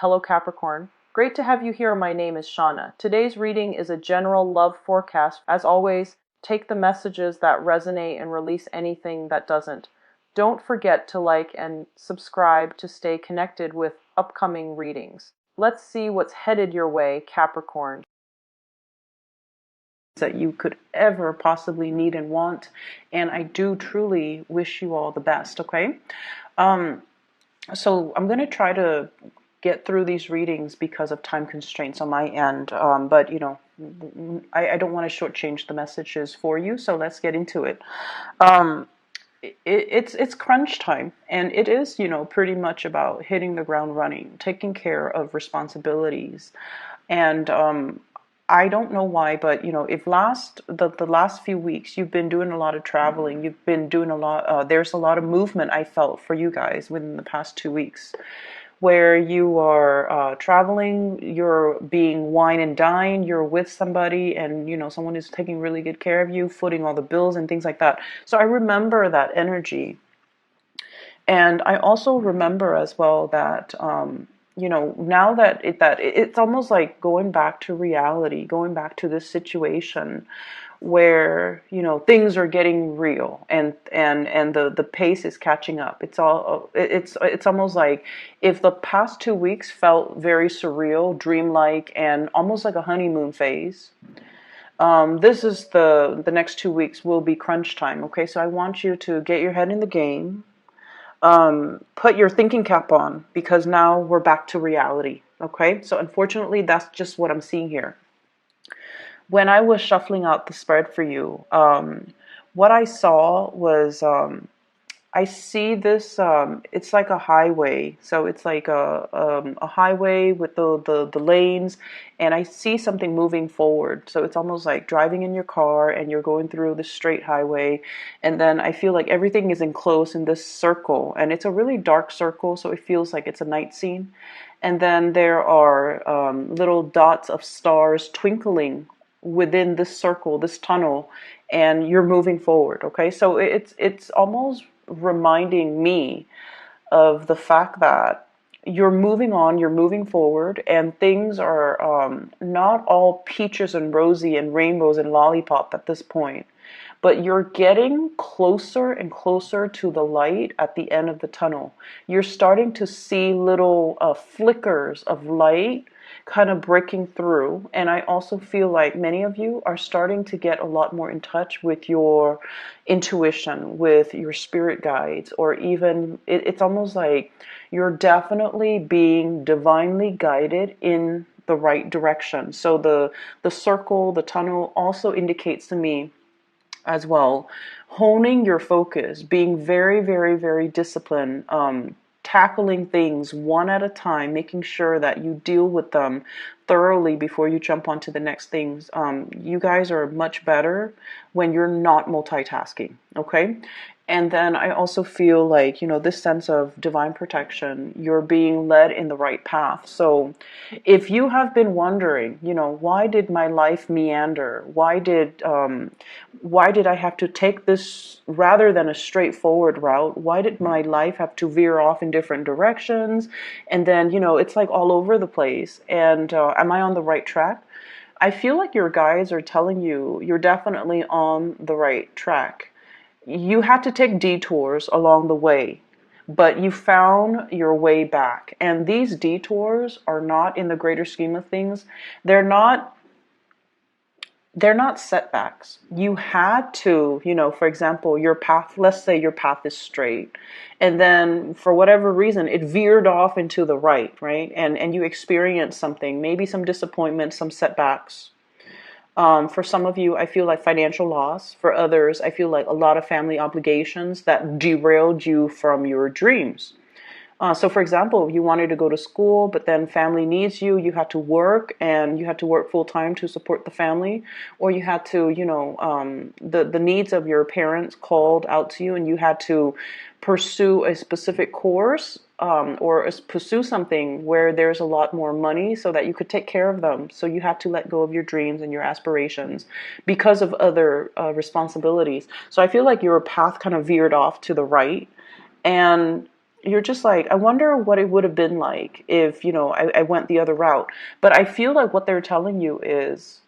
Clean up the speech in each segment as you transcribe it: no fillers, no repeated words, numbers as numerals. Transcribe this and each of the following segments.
Hello Capricorn. Great to have you here. My name is Shauna. Today's reading is a general love forecast. As always, take the messages that resonate and release anything that doesn't. Don't forget to like and subscribe to stay connected with upcoming readings. Let's see what's headed your way, Capricorn. That you could ever possibly need and want, and I do truly wish you all the best. Okay, so I'm going to try to get through these readings because of time constraints on my end, but you know, I don't want to shortchange the messages for you, so let's get into it. It's crunch time, and it is, you know, pretty much about hitting the ground running, taking care of responsibilities, and I don't know why, but you know, if the last few weeks you've been doing a lot of traveling, you've been doing a lot. There's a lot of movement I felt for you guys within the past 2 weeks, where you are traveling, you're being wine and dine, you're with somebody, and you know someone is taking really good care of you, footing all the bills and things like that. So I remember that energy, and I also remember as well that you know, now that it's almost like going back to reality, going back to this situation where, you know, things are getting real, and the pace is catching up. It's almost like if the past 2 weeks felt very surreal, dreamlike, and almost like a honeymoon phase. This is the next 2 weeks will be crunch time. Okay, so I want you to get your head in the game. Put your thinking cap on, because now we're back to reality. Okay, so unfortunately, that's just what I'm seeing here. When I was shuffling out the spread for you, what I saw was I see this. It's like a highway, so it's like a highway with the lanes, and I see something moving forward. So it's almost like driving in your car, and you're going through the straight highway, and then I feel like everything is enclosed in this circle, and it's a really dark circle, so it feels like it's a night scene. And then there are little dots of stars twinkling within this circle, this tunnel, and you're moving forward. Okay, so it's almost reminding me of the fact that you're moving on, you're moving forward, and things are not all peaches and rosy and rainbows and lollipop at this point, but you're getting closer and closer to the light at the end of the tunnel. You're starting to see little flickers of light kind of breaking through. And I also feel like many of you are starting to get a lot more in touch with your intuition, with your spirit guides, or even it's almost like you're definitely being divinely guided in the right direction. So the circle, the tunnel also indicates to me as well, honing your focus, being very, very, very disciplined, tackling things one at a time, making sure that you deal with them thoroughly before you jump onto the next things. You guys are much better when you're not multitasking, okay? And then I also feel like, you know, this sense of divine protection, you're being led in the right path. So if you have been wondering, you know, why did my life meander? Why did I have to take this rather than a straightforward route? Why did my life have to veer off in different directions? And then, you know, it's like all over the place. And am I on the right track? I feel like your guides are telling you you're definitely on the right track. You had to take detours along the way, but you found your way back. And these detours are not, in the greater scheme of things, they're not setbacks. You had to, you know, for example, your path, let's say your path is straight, and then for whatever reason it veered off into the right, and you experienced something, maybe some disappointment, some setbacks. For some of you, I feel like financial loss. For others, I feel like a lot of family obligations that derailed you from your dreams. So for example, you wanted to go to school, but then family needs you. You had to work, and you had to work full time to support the family, or you had to, you know, the needs of your parents called out to you, and you had to pursue a specific course, or pursue something where there's a lot more money so that you could take care of them. So you had to let go of your dreams and your aspirations because of other responsibilities. So I feel like your path kind of veered off to the right, and you're just like, I wonder what it would have been like if, I went the other route. But I feel like what they're telling you is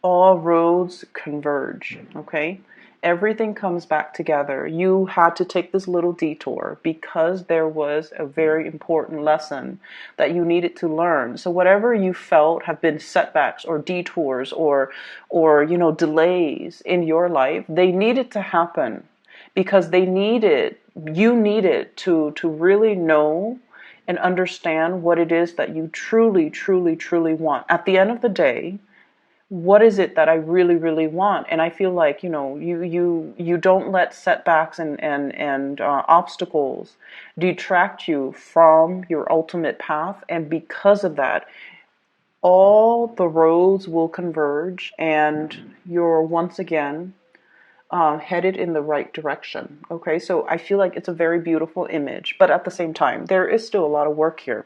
all roads converge, okay? Everything comes back together. You had to take this little detour because there was a very important lesson that you needed to learn. So whatever you felt have been setbacks or detours or delays in your life, they needed to happen because you needed to really know and understand what it is that you truly, truly, truly want. At the end of the day, what is it that I really, really want? And I feel like, you don't let setbacks and obstacles detract you from your ultimate path. And because of that, all the roads will converge and you're once again headed in the right direction. Okay, so I feel like it's a very beautiful image, but at the same time, there is still a lot of work here.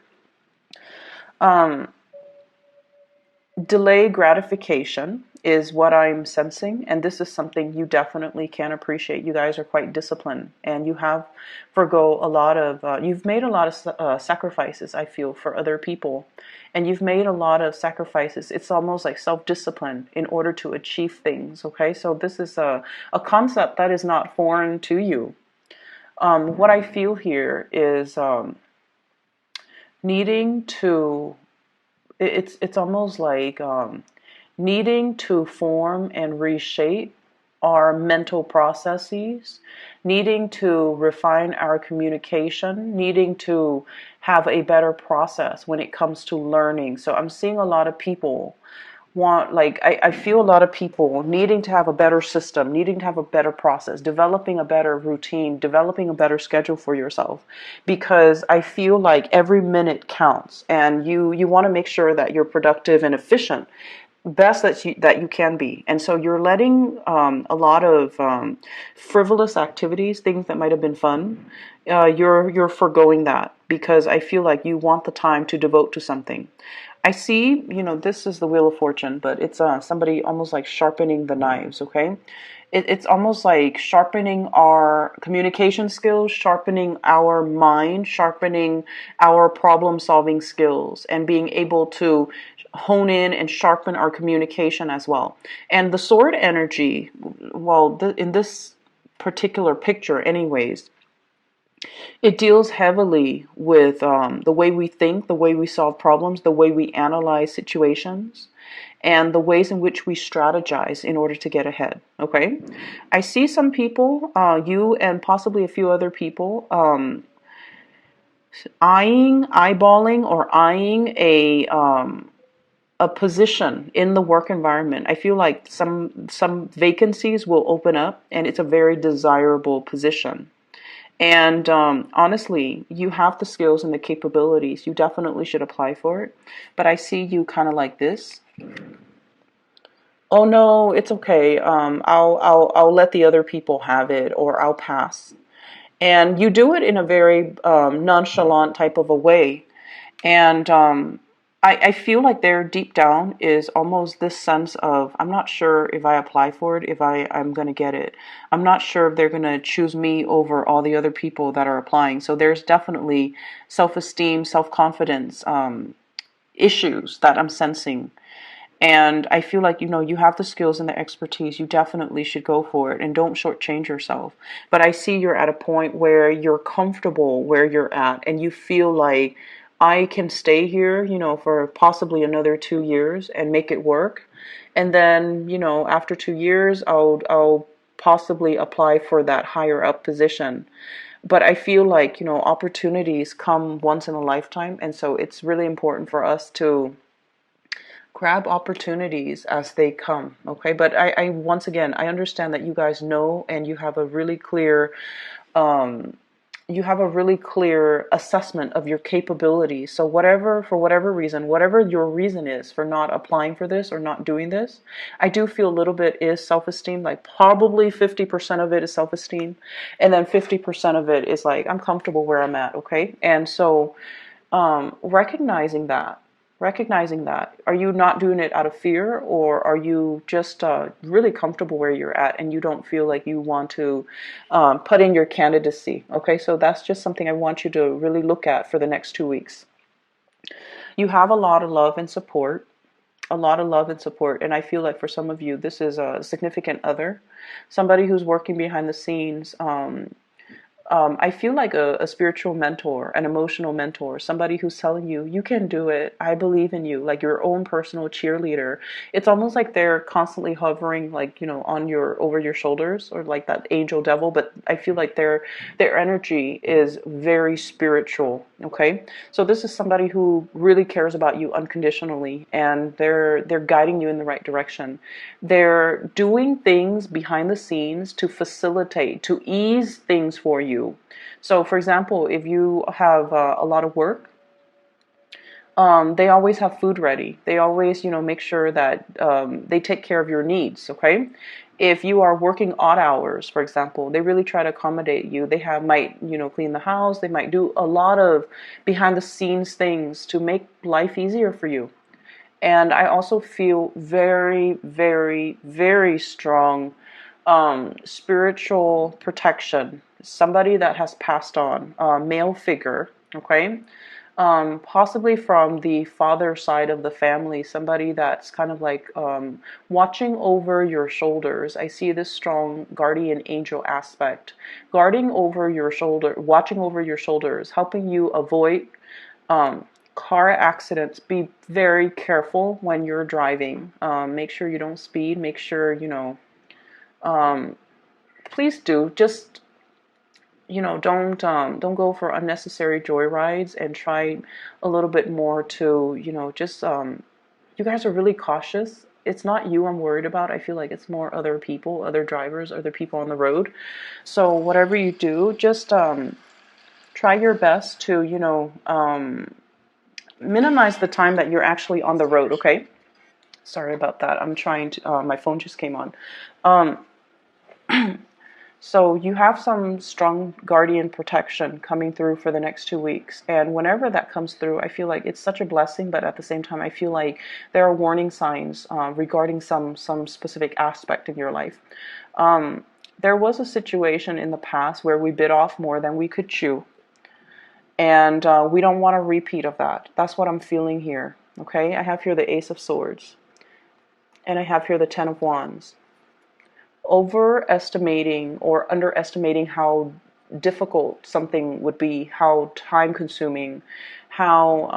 Delay gratification is what I'm sensing, and this is something you definitely can appreciate. You guys are quite disciplined, and you have you've made a lot of sacrifices, I feel, for other people, and you've made a lot of sacrifices. It's almost like self-discipline in order to achieve things, okay? So this is a concept that is not foreign to you. What I feel here is needing to it's almost like needing to form and reshape our mental processes, needing to refine our communication, needing to have a better process when it comes to learning. So I'm seeing a lot of people I feel a lot of people needing to have a better system, needing to have a better process, developing a better routine, developing a better schedule for yourself, because I feel like every minute counts, and you want to make sure that you're productive and efficient, best that you can be. And so you're letting a lot of frivolous activities, things that might have been fun, you're foregoing that because I feel like you want the time to devote to something. I see, this is the Wheel of Fortune, but it's somebody almost like sharpening the knives, okay? It's almost like sharpening our communication skills, sharpening our mind, sharpening our problem-solving skills, and being able to hone in and sharpen our communication as well. And the sword energy, well, in this particular picture anyways, it deals heavily with the way we think, the way we solve problems, the way we analyze situations, and the ways in which we strategize in order to get ahead. Okay? I see some people, you and possibly a few other people, eyeballing or eyeing a position in the work environment. I feel like some vacancies will open up, and it's a very desirable position. And honestly, you have the skills and the capabilities. You definitely should apply for it. But I see you kind of like this. Oh no, it's okay. I'll let the other people have it, or I'll pass. And you do it in a very nonchalant type of a way. And I feel like there deep down is almost this sense of, I'm not sure if I apply for it, if I'm going to get it. I'm not sure if they're going to choose me over all the other people that are applying. So there's definitely self-esteem, self-confidence issues that I'm sensing. And I feel like, you have the skills and the expertise. You definitely should go for it and don't shortchange yourself. But I see you're at a point where you're comfortable where you're at and you feel like I can stay here, for possibly another 2 years and make it work. And then, after 2 years, I'll possibly apply for that higher up position. But I feel like, opportunities come once in a lifetime. And so it's really important for us to grab opportunities as they come, okay? But I once again, I understand that you guys know, and you have a really clear assessment of your capabilities. So for whatever reason, whatever your reason is for not applying for this or not doing this, I do feel a little bit is self-esteem. Like probably 50% of it is self-esteem, and then 50% of it is like, I'm comfortable where I'm at, okay? And so recognizing that, Recognizing that. Are you not doing it out of fear, or are you just really comfortable where you're at and you don't feel like you want to put in your candidacy? Okay, so that's just something I want you to really look at for the next 2 weeks. You have a lot of love and support, a lot of love and support. And I feel like for some of you, this is a significant other, somebody who's working behind the scenes. I feel like a spiritual mentor, an emotional mentor, somebody who's telling you, you can do it. I believe in you, like your own personal cheerleader. It's almost like they're constantly hovering, like, on over your shoulders, or like that angel devil. But I feel like their energy is very spiritual. Okay. So this is somebody who really cares about you unconditionally, and they're guiding you in the right direction. They're doing things behind the scenes to facilitate, to ease things for you. So, for example, if you have a lot of work, they always have food ready. They always, make sure that they take care of your needs. Okay. If you are working odd hours, for example, they really try to accommodate you. They might, clean the house. They might do a lot of behind the scenes things to make life easier for you. And I also feel very, very, very strong spiritual protection. Somebody that has passed on, a male figure, okay? Possibly from the father side of the family, somebody that's kind of like watching over your shoulders. I see this strong guardian angel aspect, guarding over your shoulder, watching over your shoulders, helping you avoid car accidents. Be very careful when you're driving. Make sure you don't speed. Make sure, please do just, don't go for unnecessary joyrides, and try a little bit more to, just you guys are really cautious. It's not you I'm worried about. I feel like it's more other people, other drivers, other people on the road. So whatever you do, just try your best to, minimize the time that you're actually on the road, okay? Sorry about that. I'm trying to, my phone just came on. Um, so you have some strong guardian protection coming through for the next 2 weeks. And whenever that comes through, I feel like it's such a blessing, but at the same time, I feel like there are warning signs regarding some specific aspect in your life. There was a situation in the past where we bit off more than we could chew. And we don't want a repeat of that. That's what I'm feeling here. Okay, I have here the Ace of Swords. And I have here the Ten of Wands. Overestimating or underestimating how difficult something would be, how time consuming, how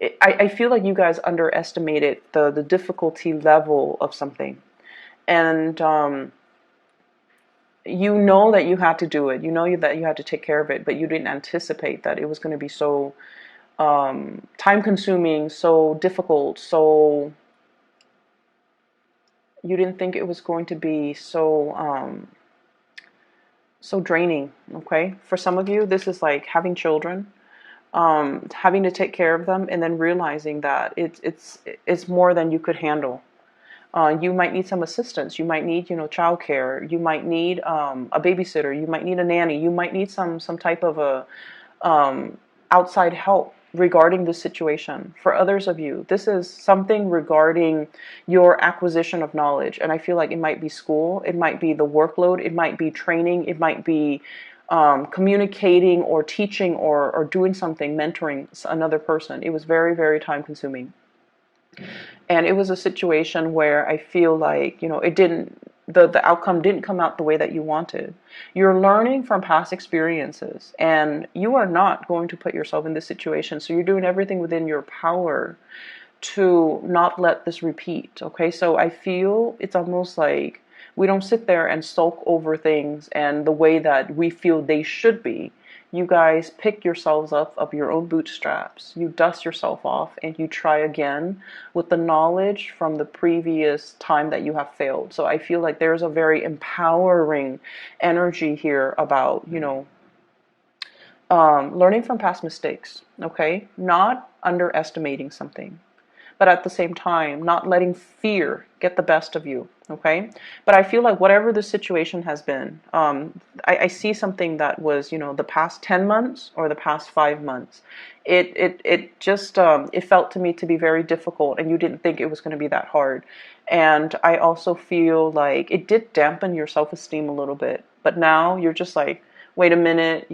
I feel like you guys underestimated the difficulty level of something. And you know that you had to do it. You know that you had to take care of it, but you didn't anticipate that it was going to be so time consuming, so difficult, so you didn't think it was going to be so so draining. Okay, for some of you, this is like having children, having to take care of them, and then realizing that it's more than you could handle. You might need some assistance. You might need, childcare. You might need a babysitter. You might need a nanny. You might need some type of a outside help regarding this situation. For others of you, this is something regarding your acquisition of knowledge. And I feel like it might be school. It might be the workload. It might be training. It might be communicating or teaching or doing something, mentoring another person. It was very, very time consuming. And it was a situation where I feel like, the outcome didn't come out the way that you wanted. You're learning from past experiences, and you are not going to put yourself in this situation. So you're doing everything within your power to not let this repeat. Okay. So I feel it's almost like we don't sit there and sulk over things and the way that we feel they should be. You guys pick yourselves up of your own bootstraps. You dust yourself off and you try again with the knowledge from the previous time that you have failed. So I feel like there's a very empowering energy here about, learning from past mistakes, okay? Not underestimating something, but at the same time, not letting fear get the best of you. Okay. But I feel like whatever the situation has been, I see something that was, the past 10 months or the past 5 months. It just, it felt to me to be very difficult, and you didn't think it was going to be that hard. And I also feel like it did dampen your self-esteem a little bit. But now you're just like, wait a minute,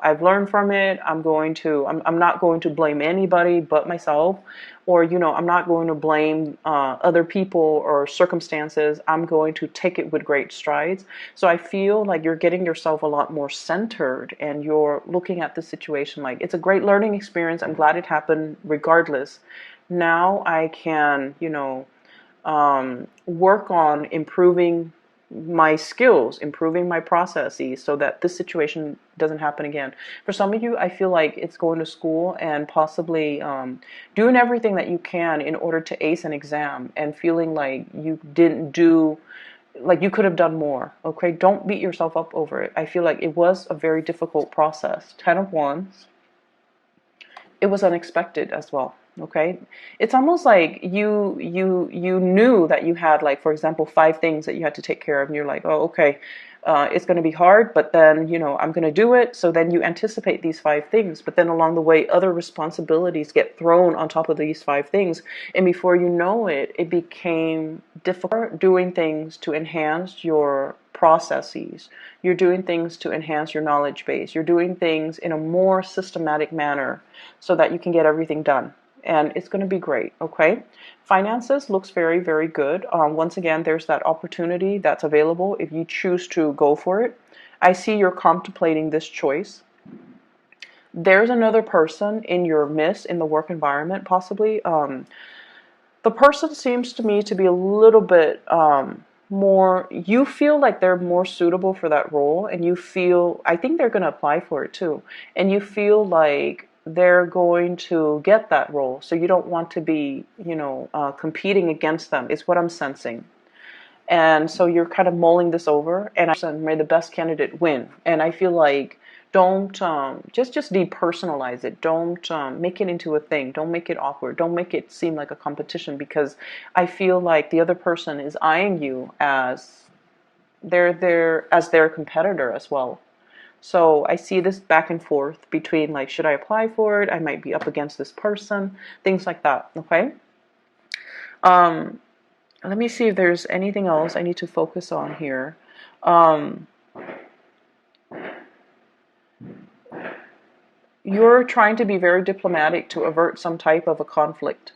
I've learned from it. I'm not going to blame anybody but myself, or, I'm not going to blame other people or circumstances. I'm going to take it with great strides. So I feel like you're getting yourself a lot more centered, and you're looking at the situation like it's a great learning experience. I'm glad it happened regardless. Now I can, work on improving my skills, improving my processes so that this situation doesn't happen again. For some of you, I feel like it's going to school and possibly doing everything that you can in order to ace an exam, and feeling like you didn't do, like you could have done more. Okay, don't beat yourself up over it. I feel like it was a very difficult process. 10 of Wands. It was unexpected as well. Okay, it's almost like you knew that you had, like, for example, 5 things that you had to take care of, and you're like, oh, okay, it's going to be hard, but then, I'm going to do it. So then you anticipate these 5 things, but then along the way other responsibilities get thrown on top of these 5 things, and before you know it, it became difficult doing things to enhance your processes. You're doing things to enhance your knowledge base. You're doing things in a more systematic manner so that you can get everything done. And it's going to be great. Okay. Finances looks very, very good. Once again, there's that opportunity that's available if you choose to go for it. I see you're contemplating this choice. There's another person in your midst in the work environment, possibly. The person seems to me to be a little bit more, you feel like they're more suitable for that role, and I think they're going to apply for it too. And you feel like they're going to get that role. So you don't want to be, competing against them, is what I'm sensing. And so you're kind of mulling this over, and may the best candidate win. And I feel like don't just depersonalize it. Don't make it into a thing. Don't make it awkward. Don't make it seem like a competition, because I feel like the other person is eyeing you as their competitor as well. So I see this back and forth between, like, should I apply for it? I might be up against this person, things like that. Okay. Let me see if there's anything else I need to focus on here. You're trying to be very diplomatic to avert some type of a conflict.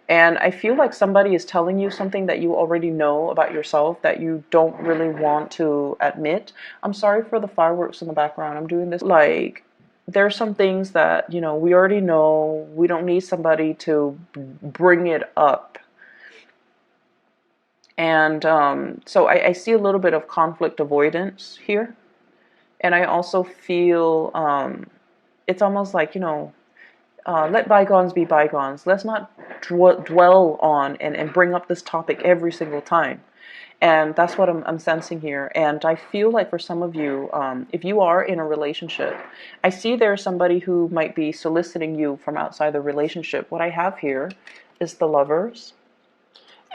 And I feel like somebody is telling you something that you already know about yourself that you don't really want to admit. I'm sorry for the fireworks in the background. I'm doing this like, there's some things that, we already know. We don't need somebody to bring it up. And so I see a little bit of conflict avoidance here. And I also feel it's almost like, let bygones be bygones. Let's not dwell on and bring up this topic every single time. And that's what I'm sensing here. And I feel like for some of you, if you are in a relationship, I see there's somebody who might be soliciting you from outside the relationship. What I have here is the Lovers.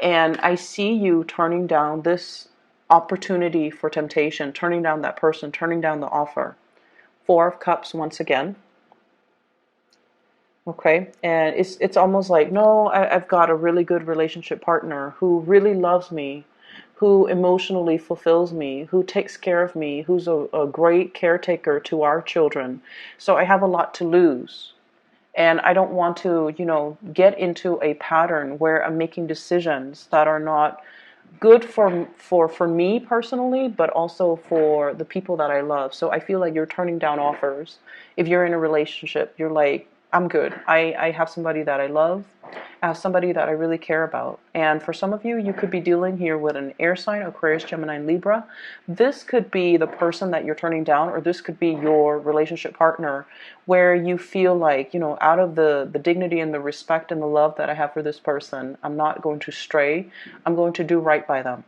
And I see you turning down this opportunity for temptation, turning down that person, turning down the offer. 4 of Cups once again. Okay, and it's almost like, no, I've got a really good relationship partner who really loves me, who emotionally fulfills me, who takes care of me, who's a great caretaker to our children. So I have a lot to lose. And I don't want to, get into a pattern where I'm making decisions that are not good for me personally, but also for the people that I love. So I feel like you're turning down offers. If you're in a relationship, you're like, I'm good. I have somebody that I love. I have somebody that I really care about. And for some of you, you could be dealing here with an air sign, Aquarius, Gemini, Libra. This could be the person that you're turning down, or this could be your relationship partner, where you feel like, out of the dignity and the respect and the love that I have for this person, I'm not going to stray. I'm going to do right by them.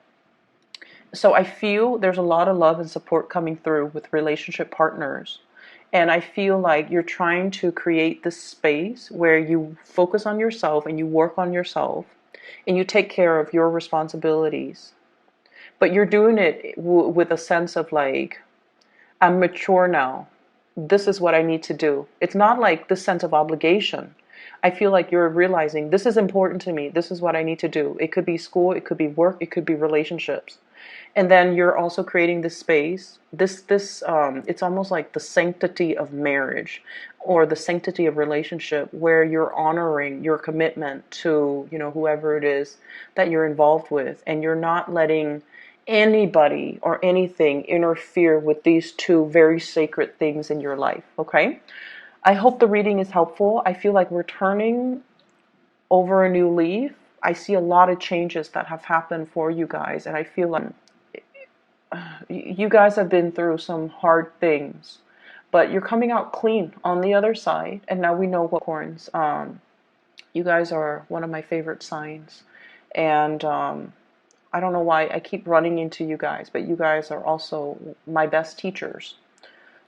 So I feel there's a lot of love and support coming through with relationship partners. And I feel like you're trying to create this space where you focus on yourself and you work on yourself and you take care of your responsibilities. But you're doing it with a sense of like, I'm mature now. This is what I need to do. It's not like this sense of obligation. I feel like you're realizing this is important to me. This is what I need to do. It could be school, it could be work, it could be relationships. And then you're also creating this space. It's almost like the sanctity of marriage or the sanctity of relationship, where you're honoring your commitment to, whoever it is that you're involved with, and you're not letting anybody or anything interfere with these two very sacred things in your life. Okay, I hope the reading is helpful. I feel like we're turning over a new leaf. I see a lot of changes that have happened for you guys, and I feel like you guys have been through some hard things, but you're coming out clean on the other side. And now we know what Capricorns. You guys are one of my favorite signs, and I don't know why I keep running into you guys, but you guys are also my best teachers.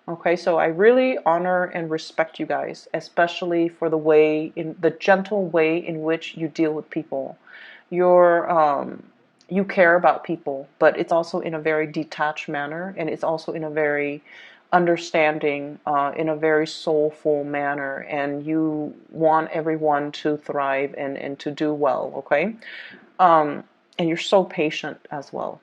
Okay, so I really honor and respect you guys, especially for the gentle way in which you deal with people. You care about people, but it's also in a very detached manner, and it's also in a very understanding, in a very soulful manner, and you want everyone to thrive and to do well, okay? And you're so patient as well.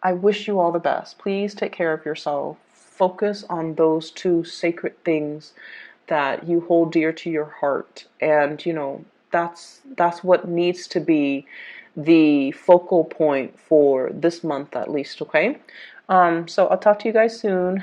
I wish you all the best. Please take care of yourself. Focus on those two sacred things that you hold dear to your heart. And, that's what needs to be the focal point for this month at least, okay? So I'll talk to you guys soon.